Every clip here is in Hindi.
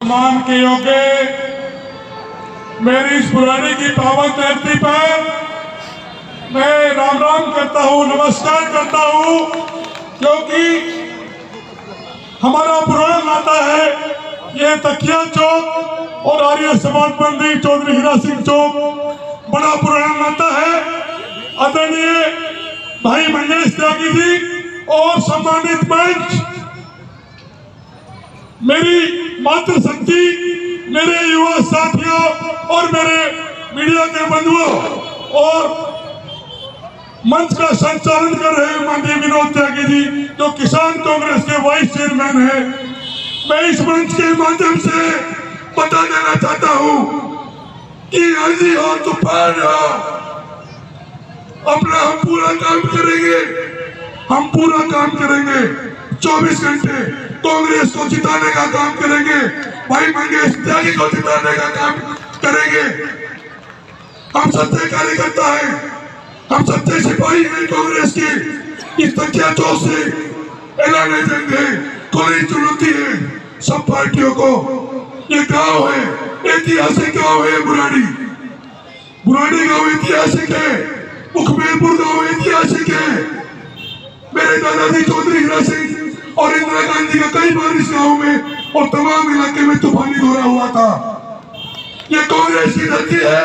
सम्मान के योग्य मेरी इस पुरानी की पावन धरती पर मैं राम राम करता हूँ, नमस्कार करता हूँ, क्योंकि हमारा पुराना नाता है ये तकिया चौक और आर्य समाज मंदिर चौधरी हीरा सिंह चौक बड़ा पुराना नाता है। आदरणीय भाई मंगेश त्यागी जी और सम्मानित मंच, मेरी मातृशक्ति, मेरे युवा साथियों और मेरे मीडिया के बंधुओं और मंच का संचालन कर रहे माननीय विनोद त्यागी जी जो किसान कांग्रेस के वाइस चेयरमैन हैं, मैं इस मंच के माध्यम से बता देना चाहता हूं कि आंधी हो तूफान हो, अपना हम पूरा काम करेंगे, हम पूरा काम करेंगे। 24 घंटे कांग्रेस को जिताने का काम करेंगे, भाई मंगेश त्यागी को जिताने का काम करेंगे। हम सच्चे कार्यकर्ता हैं, हम सच्चे सिपाही हैं कांग्रेस की। इस तकिया चौक से ऐलान जंग है, खुली चुनौती है सब पार्टियों को। ये गांव है, ऐतिहासिक गांव है बुराड़ी गांव ऐतिहासिक है, मुखबिरपुर गांव ऐतिहासिक है। मेरे दादाजी चौधरी हीरा सिंह और इंदिरा गांधी का कई बार इस गांव में और तमाम इलाके में तूफानी दौरा हुआ था। ये कांग्रेस की धरती है,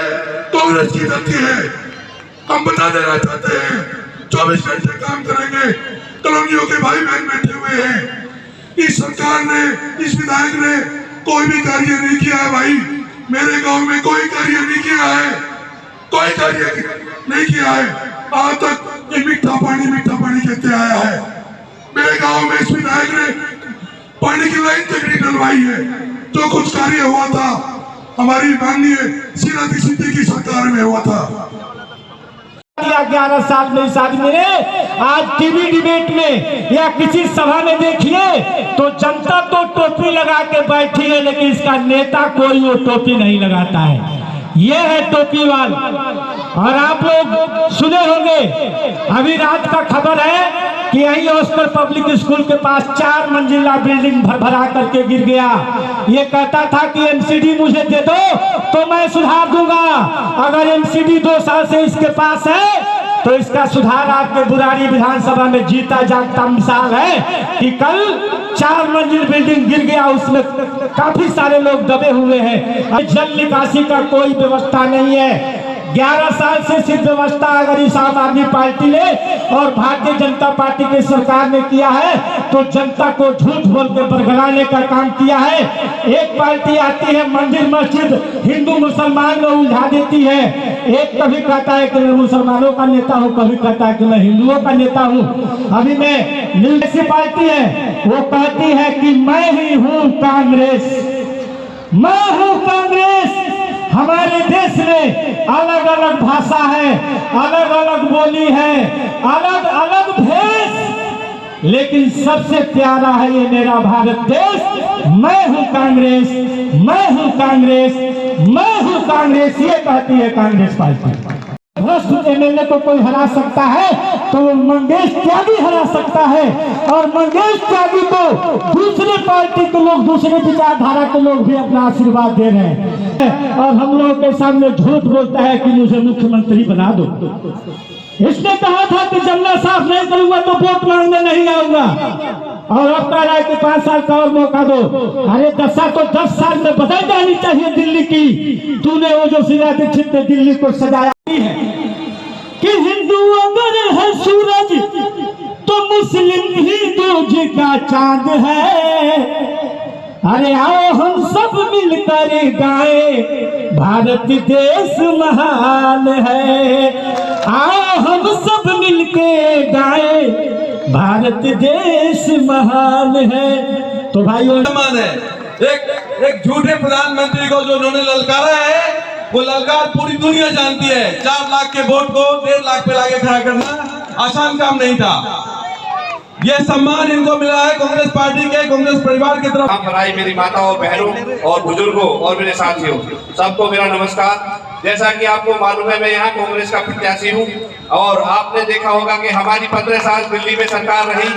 कांग्रेस की धरती है। हम बता देना चाहते हैं 24 घंटे काम करेंगे। कॉलोनियों के भाई बहन बैठे हुए हैं, इस सरकार ने, इस विधायक ने कोई भी कार्य नहीं किया है। भाई मेरे गांव में कोई कार्य नहीं किया है, कोई कार्य नहीं किया है। आज तक ये मीठा पानी कहते आया है। मेरे गांव में इस विधायक ने पानी की लाइन तक नहीं डलवाई है। जो कुछ कार्य हुआ था हमारी माननीय सीनाती सिद्धि की सरकार में हुआ था। 11 साल में इस आदमी ने आज टीवी डिबेट में या किसी सभा में देखिए तो जनता तो टोपी लगा के बैठी है, लेकिन इसका नेता कोई वो टोपी नहीं लगाता है। ये है टोपी वाल। और आप लोग सुने होंगे अभी रात का खबर है कि यही हॉस्टल पब्लिक स्कूल के पास 4 मंजिला बिल्डिंग भरा करके गिर गया। ये कहता था कि एमसीडी मुझे दे दो तो मैं सुधार दूंगा। अगर एमसीडी 2 साल से इसके पास है तो इसका सुधार आपके बुराड़ी विधानसभा में जीता जागता मिसाल है कि कल 4 मंजिल बिल्डिंग गिर गया, उसमें काफी सारे लोग दबे हुए हैं। जल निकासी का कोई व्यवस्था नहीं है। 11 साल से सिर्फ व्यवस्था अगर इस आम आदमी पार्टी ने और भारतीय जनता पार्टी की सरकार ने किया है तो जनता को झूठ बोल के बरगलाने का काम किया है। एक पार्टी आती है मंदिर मस्जिद हिंदू मुसलमान में उलझा देती है। एक कभी कहता है कि मैं मुसलमानों का नेता हूँ, कभी कहता है कि मैं हिंदुओं का नेता हूँ। अभी मैं ऐसी पार्टी है वो कहती है कि मैं ही हूँ कांग्रेस, मैं हूँ कांग्रेस। हमारे देश में अलग अलग भाषा है, अलग अलग बोली है, अलग अलग भेष, लेकिन सबसे प्यारा है ये मेरा भारत देश। मैं हूँ कांग्रेस, मैं हूँ कांग्रेस, मैं हूँ कांग्रेस, ये कहती है कांग्रेस पार्टी। भ्रष्ट एमएलए को कोई हरा सकता है तो मंगेश त्यागी हरा सकता है, और मंगेश त्यागी को दूसरे पार्टी के लोग, दूसरे विचारधारा के लोग भी अपना आशीर्वाद दे रहे हैं और हम लोगों के सामने झूठ बोलता है कि मुझे मुख्यमंत्री बना दो। इसने कहा था कि जमना साफ नहीं करूंगा तो वोट मांगने नहीं आऊंगा, और अब कह रहा है कि 5 साल का और मौका दो। अरे 10 साल में बदल जानी चाहिए दिल्ली की। तूने वो जो शीला दीक्षित ने दिल्ली को सजाया है कि हिंदू अगर है सूरज तो मुस्लिम भी दूज का चांद है। अरे आओ हम सब मिलकर गाए भारत देश महान है। आओ हम सब मिलके गाए भारत देश महान है। तो भाइयों है एक झूठे प्रधानमंत्री को जो उन्होंने ललकारा है वो ललकार पूरी दुनिया जानती है। 4 लाख के वोट को 1.5 लाख पे लाके खड़ा करना आसान काम नहीं था। ये सम्मान इनको मिला है कांग्रेस पार्टी के, कांग्रेस परिवार की तरफ। मेरी माताओं, बहनों और बुजुर्गों और मेरे साथियों, सबको मेरा नमस्कार। जैसा कि आपको मालूम है, मैं यहाँ कांग्रेस का प्रत्याशी हूँ और आपने देखा होगा कि हमारी 15 साल दिल्ली में सरकार रही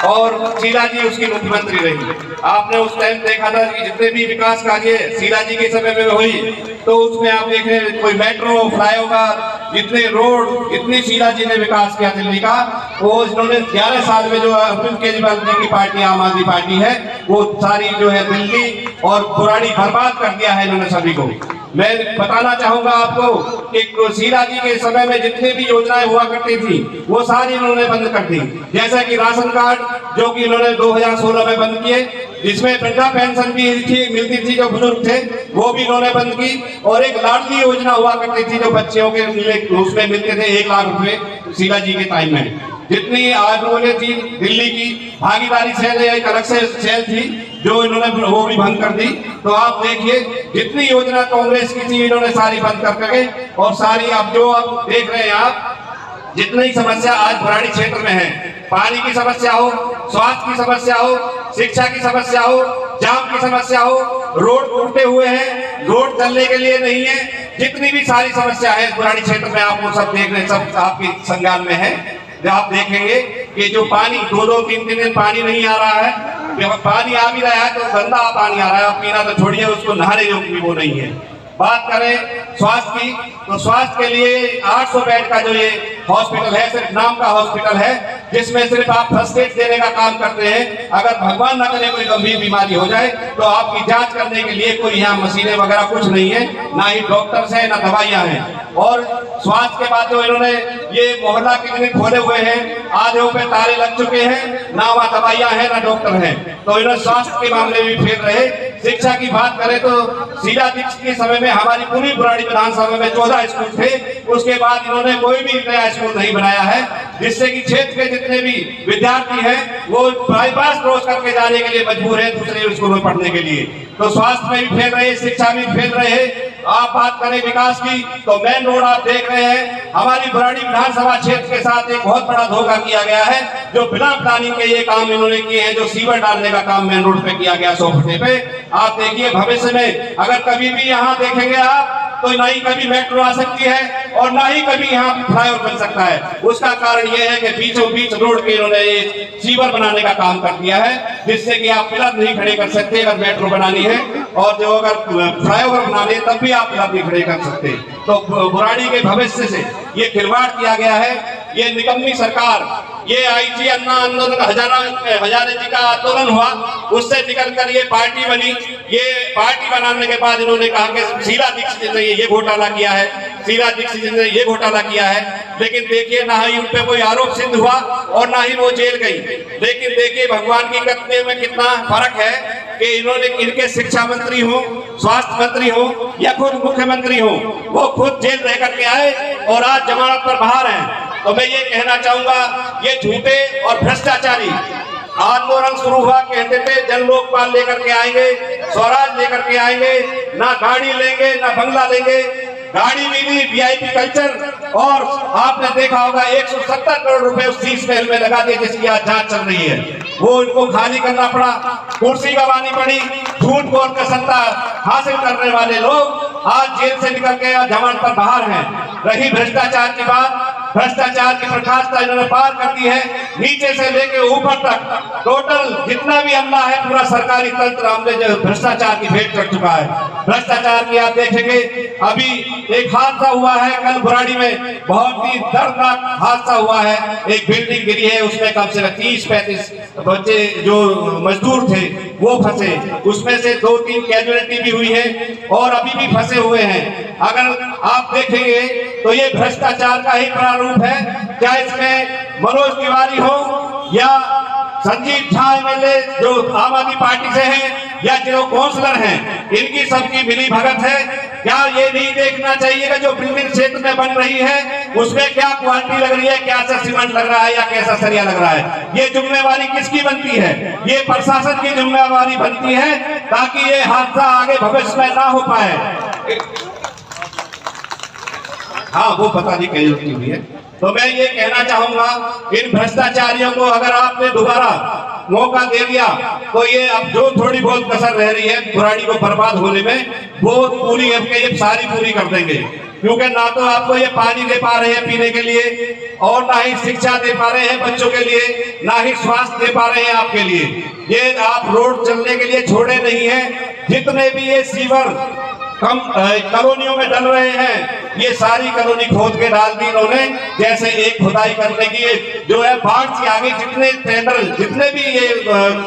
और शीला जी उसकी मुख्यमंत्री रही। आपने उस टाइम देखा था कि जितने भी विकास कार्य शीला जी के समय में हुई, तो उसमें आप देख रहे हैं कोई मेट्रो, फ्लाईओवर, जितने रोड, इतनी शीला जी ने विकास किया दिल्ली का। वो इन्होंने 11 साल में जो अरविंद केजरीवाल जी की पार्टी आम आदमी पार्टी है, वो सारी जो है दिल्ली और पुरानी बर्बाद कर दिया है इन्होंने सभी को। मैं बताना चाहूंगा आपको कि शीला जी के समय में जितने भी योजनाएं हुआ करती थी वो सारी इन्होंने बंद कर दी। जैसा कि राशन कार्ड जो कि इन्होंने 2016 में बंद किए, जिसमें वृद्धा पेंशन भी मिलती थी जो बुजुर्ग थे, वो भी इन्होंने बंद की। और एक लाडली योजना हुआ करती थी जो बच्चों के उसमें मिलते थे 1 लाख रुपए शीला जी के टाइम में। जितनी आंदोलन थी दिल्ली की, भागीदारी सेल एक अलग से सेल थी जो इन्होंने वो भी बंद कर दी। तो आप देखिए जितनी योजना कांग्रेस की थी इन्होंने सारी बंद कर के, और सारी अब जो आप देख रहे हैं आप जितनी समस्या आज बुराड़ी क्षेत्र में है, पानी की समस्या हो, स्वास्थ्य की समस्या हो, शिक्षा की समस्या हो, जाम की समस्या हो, रोड टूटे हुए हैं, रोड चलने के लिए नहीं है, जितनी भी सारी समस्या है बुराड़ी क्षेत्र में आप वो सब देख रहे हैं, सब आपके संज्ञान में है। जब आप देखेंगे कि जो पानी 2-2, 3-3 दिन पानी नहीं आ रहा है, पानी आ भी रहा है तो गंदा पानी आ रहा है, पीना तो छोड़िए, उसको नहाने योग्य भी वो नहीं है। बात करें स्वास्थ्य की, तो स्वास्थ्य के लिए 800 बेड का जो ये हॉस्पिटल है, सिर्फ नाम का हॉस्पिटल है, जिसमें सिर्फ आप फर्स्ट एड देने का काम करते हैं। अगर भगवान न करे कोई गंभीर बीमारी हो जाए तो आपकी जांच करने के लिए कोई यहाँ मशीनें वगैरह कुछ नहीं है, ना ही डॉक्टर्स हैं, ना दवाइयां हैं। और स्वास्थ्य के बाद जो इन्होंने ये मोहल्ला क्लिनिक खोले हुए हैं, आधे पे ताले लग चुके हैं, ना वहाँ दवाइयां हैं ना डॉक्टर हैं, तो इन्होंने स्वास्थ्य के मामले में फेल रहे। शिक्षा की बात करें तो शीला दीक्षित के समय में हमारी पूरी बुराड़ी विधानसभा में 14 स्कूल थे, उसके बाद इन्होंने कोई भी नया स्कूल नहीं बनाया है, जिससे कि क्षेत्र के जितने भी विद्यार्थी हैं वो बाईपास क्रॉस करके जाने के लिए मजबूर है दूसरे स्कूल में पढ़ने के लिए। तो स्वास्थ्य में भी फेल रहे, शिक्षा में भी फेल रहे। आप बात करें विकास की तो मेन रोड आप देख रहे हैं, हमारी बुराड़ी विधानसभा क्षेत्र के साथ एक बहुत बड़ा धोखा किया गया है, जो बिना प्लानिंग के ये काम इन्होंने किए हैं, जो सीवर डालने का काम मेन रोड पे किया गया 100 फुटे पे। आप देखिए भविष्य में अगर कभी भी यहाँ देखेंगे आप तो ना ही कभी मेट्रो आ सकती है और ना ही कभी यहाँ फ्लाईओवर बन सकता है। उसका कारण ये है कि बीचों बीच रोड के इन्होंने सीवर बनाने का काम कर दिया है, जिससे कि आप पिलर नहीं खड़े कर सकते अगर मेट्रो बनानी है, और जो अगर फ्लाईओवर बनाने तब भी आप पिलर नहीं खड़े कर सकते। तो बुराड़ी के भविष्य से ये खिलवाड़ किया गया है। ये निकम्मी सरकार, ये आई थी अन्ना आंदोलन, हजारे जी का आंदोलन हुआ, उससे निकल कर ये पार्टी बनी। ये पार्टी बनाने के बाद इन्होंने कहा कि शीला दीक्षित ने ये घोटाला किया है, शीला दीक्षित ने ये घोटाला किया है, लेकिन देखिए ना ही उन पे कोई आरोप सिद्ध हुआ और ना ही वो जेल गई। लेकिन देखिए भगवान की कथने में कितना फर्क है कि इन्होंने, इनके शिक्षा मंत्री हो, स्वास्थ्य मंत्री हो या खुद मुख्यमंत्री हो, वो खुद जेल रह करके आए और आज जमानत पर बाहर हैं। तो मैं ये कहना चाहूंगा, ये झूठे और भ्रष्टाचारी आंदोलन शुरू हुआ, कहते थे जन लोकपाल लेकर के आएंगे, स्वराज लेकर के आएंगे, ना गाड़ी लेंगे ना बंगला लेंगे, गाड़ी मिली, वीआईपी कल्चर, और आपने देखा होगा 170 करोड़ रुपए उस 30 महल में लगा दिए जिसकी आज जांच चल रही है, वो इनको खाली करना पड़ा, कुर्सी गंवानी पड़ी। झूठ बोल कर सत्ता हासिल करने वाले लोग आज जेल से निकल के जमानत पर बाहर हैं। रही भ्रष्टाचार की बात, भ्रष्टाचार की प्रकाशता इन्होंने पार कर दी है, नीचे से लेके ऊपर तक टोटल जितना भी अमला है पूरा सरकारी तंत्र हमने जो भ्रष्टाचार की भेंट कर चुका है। भ्रष्टाचार की आप देखेंगे, अभी एक हादसा हुआ है कल बुराड़ी में, बहुत ही दर्दनाक हादसा हुआ है, एक बिल्डिंग गिरी है, उसमें कम से कम 30-35 बच्चे जो मजदूर थे वो फंसे, उसमें से 2-3 कैजुअलिटी भी हुई है और अभी भी फंसे हुए हैं। अगर आप देखेंगे तो ये भ्रष्टाचार का ही प्रारूप है। क्या इसमें मनोज तिवारी हो या संजीव झा एमएलए जो आम आदमी पार्टी से हैं या जो काउंसलर हैं, इनकी सबकी मिली भगत है? क्या ये नहीं देखना चाहिए कि जो बिल्डिंग क्षेत्र में बन रही है उसमें क्या क्वालिटी लग रही है, कैसा सीमेंट लग रहा है या कैसा सरिया लग रहा है? ये जिम्मेवारी किसकी बनती है? ये प्रशासन की जिम्मेवारी बनती है ताकि ये हादसा आगे भविष्य में ना हो पाए। हाँ, वो पता नहीं कहीं हुई है। तो मैं ये कहना चाहूंगा, इन भ्रष्टाचारियों को अगर आपने दोबारा मौका दे दिया तो ये अब जो थोड़ी बहुत कसर रह रही है बुराड़ी को बर्बाद होने में, वो पूरी सारी पूरी कर देंगे। क्योंकि ना तो आपको ये पानी दे पा रहे हैं पीने के लिए, और ना ही शिक्षा दे पा रहे हैं बच्चों के लिए, ना ही स्वास्थ्य दे पा रहे हैं आपके लिए। ये आप रोड चलने के लिए छोड़े नहीं हैं। जितने भी ये सीवर कम कॉलोनियों में डल रहे हैं, ये सारी कॉलोनी खोद के डाल दी इन्होंने। जैसे एक खुदाई करने की जो है बाढ़ से आगे जितने टेंडर, जितने भी ये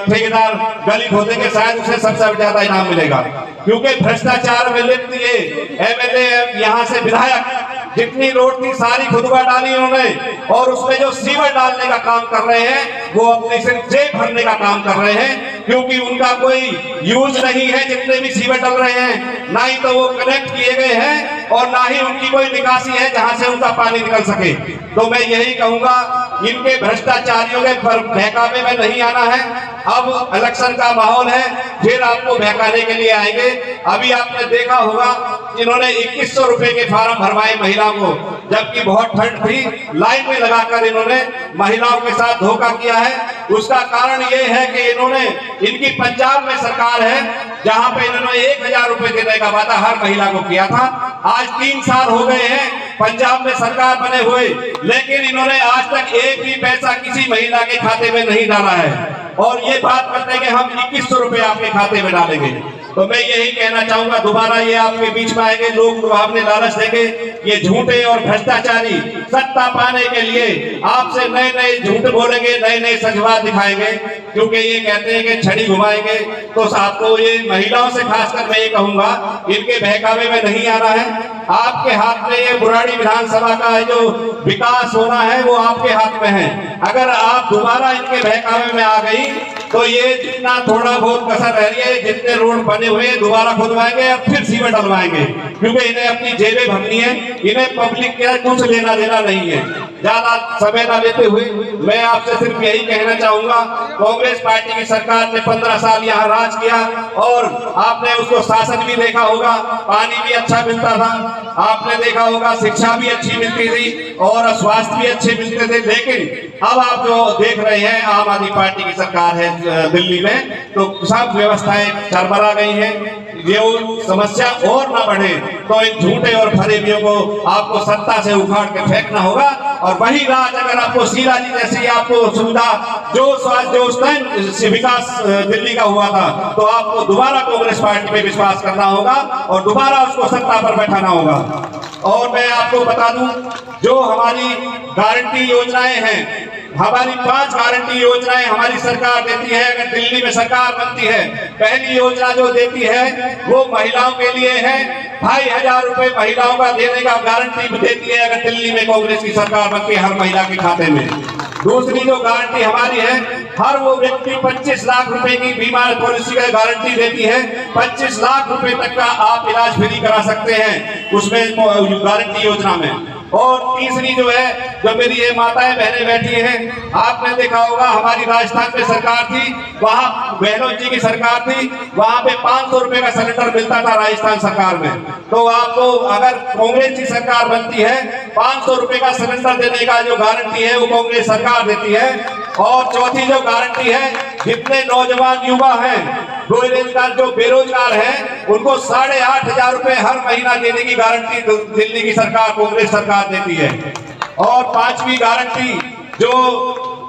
ठेकेदार गली खोदेंगे शायद उसे सबसे ज्यादा इनाम मिलेगा, क्योंकि भ्रष्टाचार में लिप्त ये एमएलए यहाँ से विधायक जितनी रोड थी सारी खुदवा डाली उन्होंने, और उसमें जो सीवर डालने का काम कर रहे हैं वो अपनी सिर्फ जेब भरने का काम कर रहे हैं, क्योंकि उनका कोई यूज नहीं है। जितने भी सीवर डल रहे हैं ना ही तो वो कनेक्ट किए गए हैं और ना ही उनकी कोई निकासी है जहां से उनका पानी निकल सके। तो मैं यही कहूंगा, इनके भ्रष्टाचारियों के बहकावे में नहीं आना है। अब इलेक्शन का माहौल है, फिर आपको बहकाने के लिए आएंगे। अभी आपने देखा होगा इन्होंने 2100 रुपए के फार्म भरवाए महिलाओं को, जबकि बहुत ठंड थी, लाइन में लगाकर इन्होंने महिलाओं के साथ धोखा किया है। उसका कारण ये है कि इन्होंने, इनकी पंजाब में सरकार है जहां पे इन्होंने 1000 रुपए देने का वादा हर महिला को किया था। आज 3 साल हो गए हैं पंजाब में सरकार बने हुए, लेकिन इन्होंने आज तक एक भी पैसा किसी महिला के खाते में नहीं डाला है, और ये बात करते हैं कि हम 2100 रुपए आपके खाते में डालेंगे। तो मैं यही कहना चाहूंगा, दोबारा ये आपके बीच में आएंगे, लोग आपने लालच देंगे। ये झूठे और भ्रष्टाचारी सत्ता पाने के लिए आपसे नए नए झूठ बोलेंगे, नए नए सजवाद दिखाएंगे, क्योंकि ये कहते हैं कि छड़ी घुमाएंगे। तो आपको ये महिलाओं से खासकर मैं ये कहूंगा, इनके बहकावे में नहीं आना है। आपके हाथ में ये बुराड़ी विधानसभा का जो विकास होना है वो आपके हाथ में है। अगर आप दोबारा इनके बहकावे में आ गई तो ये जितना थोड़ा बहुत कसर रह रही है, जितने रोड बने हुए दोबारा खुदवाएंगे और फिर सीमेंट डलवाएंगे, क्योंकि इन्हें अपनी जेबें भरनी है, इन्हें पब्लिक के कुछ लेना देना नहीं है। ज्यादा समय न लेते हुए मैं आपसे सिर्फ यही कहना चाहूंगा, कांग्रेस पार्टी की सरकार ने 15 साल यहाँ राज किया और आपने उसको शासन भी देखा होगा, पानी भी अच्छा मिलता था, आपने देखा होगा शिक्षा भी अच्छी मिलती थी और स्वास्थ्य भी अच्छे मिलते थे। लेकिन अब आप जो देख रहे हैं, आम आदमी पार्टी की सरकार है दिल्ली में, तो सब व्यवस्थाएं चरमरा गई हैं। ये समस्या और ना बढ़े तो इन झूठे और फरेबियों को आपको सत्ता से उखाड़ के फेंकना होगा, और वही राज अगर आपको शीला जी जैसी आपको सुविधा जो उस टाइम विकास दिल्ली का हुआ था, तो आपको दोबारा कांग्रेस पार्टी पे विश्वास करना होगा और दोबारा उसको सत्ता पर बैठाना होगा। और मैं आपको बता दूं, जो हमारी गारंटी योजनाएं हैं, हमारी 5 गारंटी योजनाएं हमारी सरकार देती है। अगर दिल्ली में सरकार बनती है, पहली योजना जो देती है वो महिलाओं के लिए है, 2500 रुपए महिलाओं का देने का गारंटी देती है अगर दिल्ली में कांग्रेस की सरकार बनती है हर महिला के खाते में। दूसरी जो गारंटी हमारी है, हर वो व्यक्ति 25 लाख रुपए की बीमा पॉलिसी का गारंटी देती है। 25 लाख रुपए तक का आप इलाज फ्री करा सकते हैं उसमें गारंटी योजना में। और तीसरी जो है, जो मेरी ये माताएं बहनें बैठी हैं, आपने देखा होगा हमारी राजस्थान में सरकार थी, वहां गहलोत जी की सरकार थी, वहां पे 500 रुपए का सिलेंडर मिलता था राजस्थान सरकार में। तो आपको अगर कांग्रेस की सरकार बनती है, 500 रुपए का सिलेंडर देने का जो गारंटी है वो कांग्रेस सरकार देती है। और चौथी जो गारंटी है, जितने नौजवान युवा हैं, बेरोजगार जो बेरोजगार हैं, उनको 8500 रुपए हर महीना देने की गारंटी दिल्ली की सरकार कांग्रेस सरकार देती है। और 5वीं गारंटी जो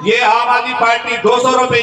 ये आम आदमी पार्टी 200 रुपए